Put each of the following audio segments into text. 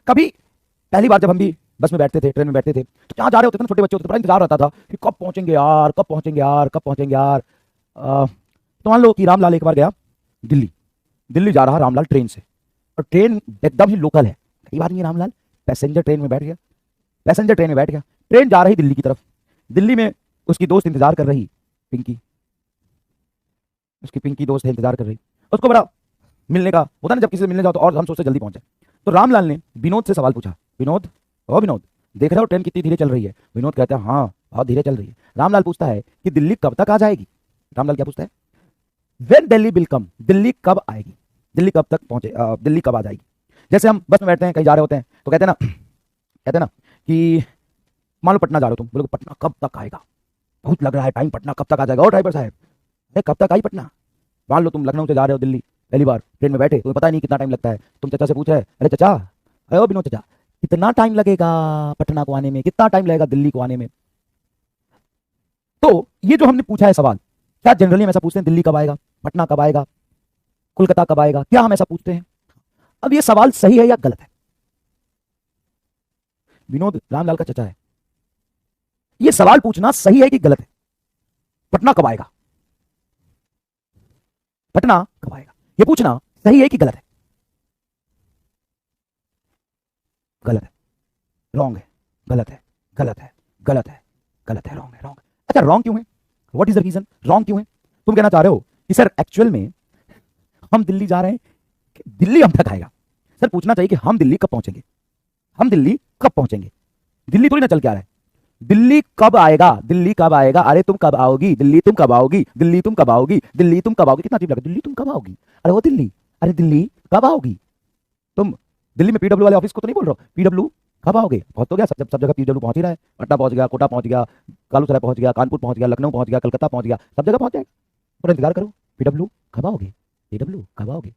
कभी पहली बार जब हम भी बस में बैठते थे, ट्रेन में बैठते थे, तो जहाँ जा रहे होते थे ना, छोटे बच्चे होते थे, बड़ा इंतजार रहता था कि कब पहुंचेंगे यार, कब पहुंचेंगे यार, कब पहुंचेंगे यार। तो मान लो कि रामलाल एक बार गया दिल्ली। दिल्ली जा रहा रामलाल ट्रेन से, और ट्रेन एकदम ही लोकल है, कई बार नहीं रामलाल पैसेंजर ट्रेन में बैठ गया, पैसेंजर ट्रेन में बैठ गया। ट्रेन जा रही दिल्ली की तरफ। दिल्ली में उसकी दोस्त इंतजार कर रही, पिंकी, उसकी पिंकी दोस्त है, इंतजार कर रही। उसको बड़ा मिलने का होता ना, जब किसी से मिलने जाओ तो और हम सोचते जल्दी पहुंचे। तो रामलाल ने विनोद से सवाल पूछा, विनोद, ओ विनोद, देख रहे हो ट्रेन कितनी धीरे चल रही है? विनोद कहता है हाँ बहुत धीरे चल रही है। रामलाल पूछता है कि दिल्ली कब तक आ जाएगी? रामलाल क्या पूछता है? When Delhi will come, Delhi कब आएगी, दिल्ली कब तक पहुंचे, दिल्ली कब आ जाएगी। जैसे हम बस में बैठते हैं, कहीं जा रहे होते हैं, तो कहते हैं ना कि मान लो पटना जा रहे हो तुम, बोलो पटना कब तक आएगा, बहुत लग रहा है टाइम, पटना कब तक आ जाएगा। ओ ड्राइवर साहब, अरे कब तक आई पटना? मान लो तुम लखनऊ से जा रहे हो दिल्ली, पहली बार ट्रेन में बैठे, तुम्हें पता नहीं कितना टाइम लगता है। तुम चाचा से पूछ रहे, अरे चाचा, अरे ओ विनोद चाचा, कितना टाइम लगेगा पटना को आने में, कितना टाइम लगेगा दिल्ली को आने में? तो ये जो हमने पूछा है सवाल, क्या जनरली हम ऐसा पूछते हैं दिल्ली कब आएगा, पटना कब आएगा, कोलकाता कब आएगा, क्या हम ऐसा पूछते हैं? अब ये सवाल सही है या गलत है? विनोद रामलाल का चचा है, ये सवाल पूछना सही है कि गलत है? पटना कब आएगा, पटना कब आएगा, ये पूछना सही है कि गलत है? गलत है, रॉन्ग है, गलत है, गलत है, गलत है, गलत है, रॉन्ग है, रॉन्ग है। अच्छा रॉन्ग क्यों है? What is the reason? Wrong क्यों है? तुम कहना चाह रहे हो कि सर एक्चुअल में हम दिल्ली जा रहे हैं, दिल्ली हम तक आएगा। सर पूछना चाहिए कि हम दिल्ली कब पहुंचेंगे, हम दिल्ली कब पहुंचेंगे। दिल्ली थोड़ी ना चल के आ रहा है, दिल्ली कब आएगा, दिल्ली कब आएगा, अरे तुम कब आओगी, दिल्ली तुम कब आओगी, दिल्ली तुम कब आओगी, दिल्ली तुम कब आओगी। कितना अजीब लगा, दिल्ली तुम कब आओगी, अरे वो दिल्ली, अरे दिल्ली कब आओगी। तुम दिल्ली में पीडब्ल्यू वाले ऑफिस को तो नहीं बोल रहे हो, पीडब्ल्यू कब आओगे? बहुत हो गया, सब जगह पीडब्ल्यू पहुंच ही रहा है, पटना पहुंच गया, कोटा पहुंच गया, कालूसराय पहुंच गया, कानपुर पहुंच गया, लखनऊ पहुंच गया, कलकत्ता पहुंच गया, सब जगह पहुंच जाएगा। थोड़ा इंतजार करो, पीडब्ल्यू कब आओगे, पीडब्ल्यू कब आओगे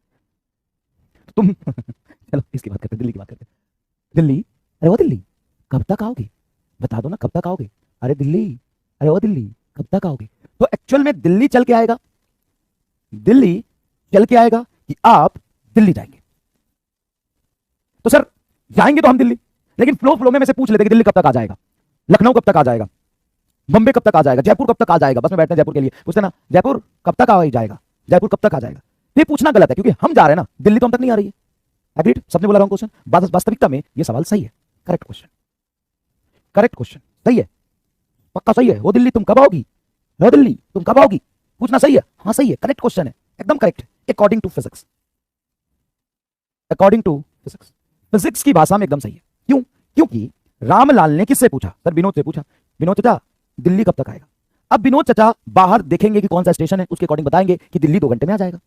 तुम। चलो इसकी बात करते हैं, दिल्ली की बात करते हैं। दिल्ली, अरे वो दिल्ली कब तक आओगे, बता दो ना कब तक आओगे, अरे दिल्ली, अरे वो दिल्ली कब तक आओगे। तो एक्चुअल में दिल्ली चल के आएगा, दिल्ली चल के आएगा कि आप दिल्ली जाएंगे। तो सर जाएंगे तो हम दिल्ली, लेकिन फ्लो में से पूछ लेते कि दिल्ली कब तक आ जाएगा, लखनऊ कब तक आ जाएगा, बम्बे कब तक आ जाएगा, जयपुर कब तक आ जाएगा। बस में बैठते हैं जयपुर के लिए, पूछते ना जयपुर कब तक आ जाएगा, जयपुर कब तक आ जाएगा। ये पूछना गलत है क्योंकि हम जा रहे हैं ना, दिल्ली तो हम तक नहीं आ रही है। एग्रीड, सबने बोला रॉन्ग क्वेश्चन। वास्तविकता में ये सवाल सही है, करेक्ट क्वेश्चन, करेक्ट क्वेश्चन, सही है, पक्का सही है। वो दिल्ली तुम कब आओगी, वो दिल्ली तुम कब आओगी, पूछना सही है, हाँ सही है, करेक्ट क्वेश्चन है, एकदम correct, according to physics, according to physics, physics की भाषा में एकदम सही है। क्यों? क्योंकि रामलाल ने किससे पूछा? सर विनोद से पूछा, विनोद चाचा दिल्ली कब तक आएगा। अब विनोद चाचा बाहर देखेंगे कि कौन सा स्टेशन है, उसके अकॉर्डिंग बताएंगे कि दिल्ली 2 घंटे में आ जाएगा,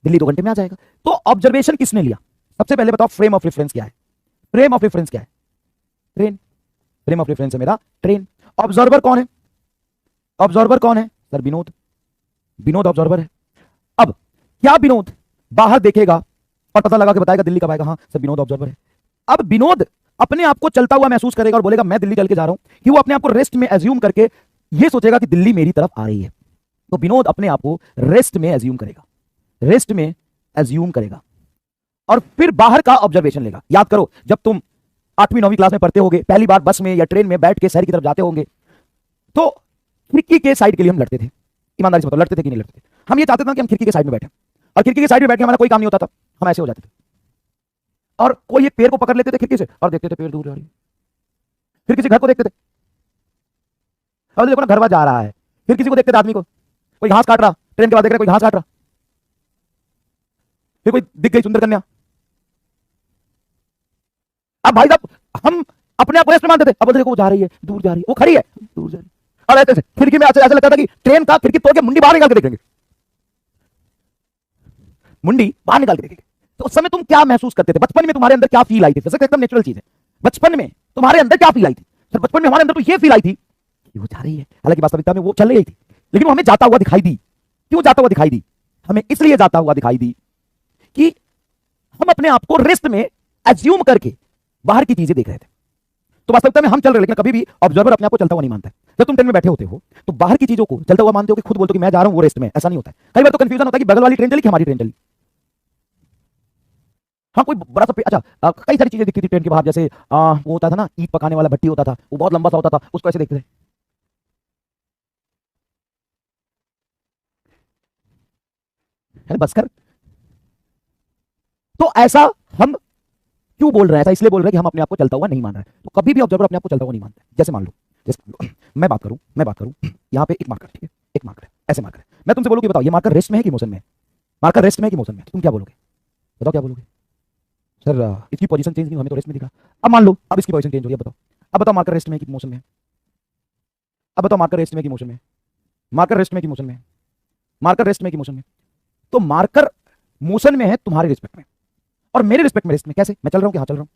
दिल्ली 2 घंटे में आ जाएगा। तो ऑब्जर्वेशन किसने लिया? सबसे पहले बताओ फ्रेम ऑफ रेफरेंस क्या है, फ्रेम ऑफ रेफरेंस क्या है? ट्रेन, फ्रेम ऑफ रेफरेंस है मेरा ट्रेन। ऑब्जर्वर कौन है? ऑब्जर्वर कौन है? सर विनोद, विनोद ऑब्जर्वर है। अब क्या विनोद बाहर देखेगा और पता लगा के बताएगा दिल्ली कब आएगा? हाँ सर विनोद ऑब्जर्वर है। अब विनोद अपने आप को चलता हुआ महसूस करेगा और बोलेगा मैं दिल्ली चल के जा रहा हूं, कि वो अपने आप को रेस्ट में एज्यूम करके ये सोचेगा कि दिल्ली मेरी तरफ आ रही है। तो विनोद अपने आप को रेस्ट में एज्यूम करेगा, रेस्ट में एज्यूम करेगा, और फिर बाहर का ऑब्जर्वेशन लेगा। याद करो जब तुम 8वीं 9वीं क्लास में पढ़ते होगे, पहली बार बस में या ट्रेन में बैठ के शहर की तरफ जाते होंगे, तो खिड़की के साइड के लिए हम लड़ते थे। ईमानदारी से बताओ लड़ते थे कि नहीं लड़ते थे? हम ये चाहते थे कि हम खिड़की के साइड में बैठे, और खिड़की के साइड में बैठ के हमारा कोई काम नहीं होता था, हम ऐसे हो जाते थे और कोई एक पेड़ को पकड़ लेते थे खिड़की से और देखते थे पेड़ दूर जा रही है, फिर किसी घर को देखते थे और देखो ना घर जा रहा है, फिर किसी को देखते थे आदमी को, कोई घास काट रहा, ट्रेन के बाद देख रहे कोई घास काट रहा, फिर कोई दिख गई सुंदर कन्या। अब भाई साहब हम अपने आप को रेस्ट मानते थे, अब देखो वो जा रही है, दूर जा रही है, वो खड़ी है दूर जा रही है, और ऐसे खिड़की में ऐसे लगता था कि ट्रेन का खिड़की तोड़ के मुंडी बाहर निकाल के देखेंगे, मुंडी बाहर निकाल के देखेंगे। तो उस समय तुम क्या महसूस करते थे? बचपन में तुम्हारे अंदर क्या फील आई थी? फिजिक्स एकदम नेचुरल चीज है। बचपन में तुम्हारे अंदर क्या फील आई थी? सर बचपन में हमारे अंदर तो ये फील आई थी कि वो जा रही है, हालांकि वास्तविकता में वो चल रही थी, लेकिन वो हमें जाता हुआ दिखाई दी। क्यों जाता हुआ दिखाई दी? हमें इसलिए जाता हुआ दिखाई दी कि हम अपने आप को रेस्ट में एज्यूम करके बाहर की चीजें देख रहे थे। तो वास्तविकता में हम चल रहे, लेकिन कभी भी ऑब्जर्वर अपने आप को चलता हुआ नहीं मानता है। जब तुम ट्रेन में बैठे होते हो तो बाहर की चीजों को चलता हुआ मानते हो कि खुद बोलते हो कि मैं जा रहा हूं वो रेस्ट में, ऐसा नहीं होता है। कई बार तो कंफ्यूजन होता है कि बगल वाली ट्रेन चली कि हमारी ट्रेन चली। हाँ कोई बड़ा सा अच्छा कई सारी चीजें दिखती थी ट्रेन के बाहर, जैसे वो होता था ना ईंट पकाने वाला भट्टी होता था, वो बहुत लंबा सा होता था, उसको ऐसे देखते थे। अरे बस कर। तो ऐसा हम क्यों बोल रहे हैं? ऐसा इसलिए बोल रहे हैं कि हम अपने आप को चलता हुआ नहीं मान रहे हैं। तो कभी भी ऑब्जर्वर अपने आप को चलता हुआ नहीं मानते। जैसे मान लो, जैसे मैं बात करूं यहाँ पे एक मार्कर, ठीक है, एक मार्कर है, ऐसे मार्कर है, मैं तुमसे बोलूं कि बताओ ये मार्कर रेस्ट में है कि मोशन में है? मार्कर रेस्ट में है कि मोशन में है? तो तुम क्या बोलोगे? बताओ क्या बोलोगे? सर इसकी पोजीशन चेंज नहीं हुई, हमें तो रेस्ट में दिखा। अब मान लो अब इसकी पोजीशन चेंज हो रही है, बताओ। अब बताओ मार्कर रेस्ट में है कि मोशन में है? अब बताओ मार्कर रेस्ट में है कि मोशन में है? मार्कर रेस्ट में है कि मोशन में है? मार्कर रेस्ट में है कि मोशन में? तो मार्कर मोशन में है तुम्हारे रिस्पेक्ट में, और मेरे रिस्पेक्ट में रेस्ट में। कैसे? मैं चल रहा हूं कि हाँ चल रहा हूं?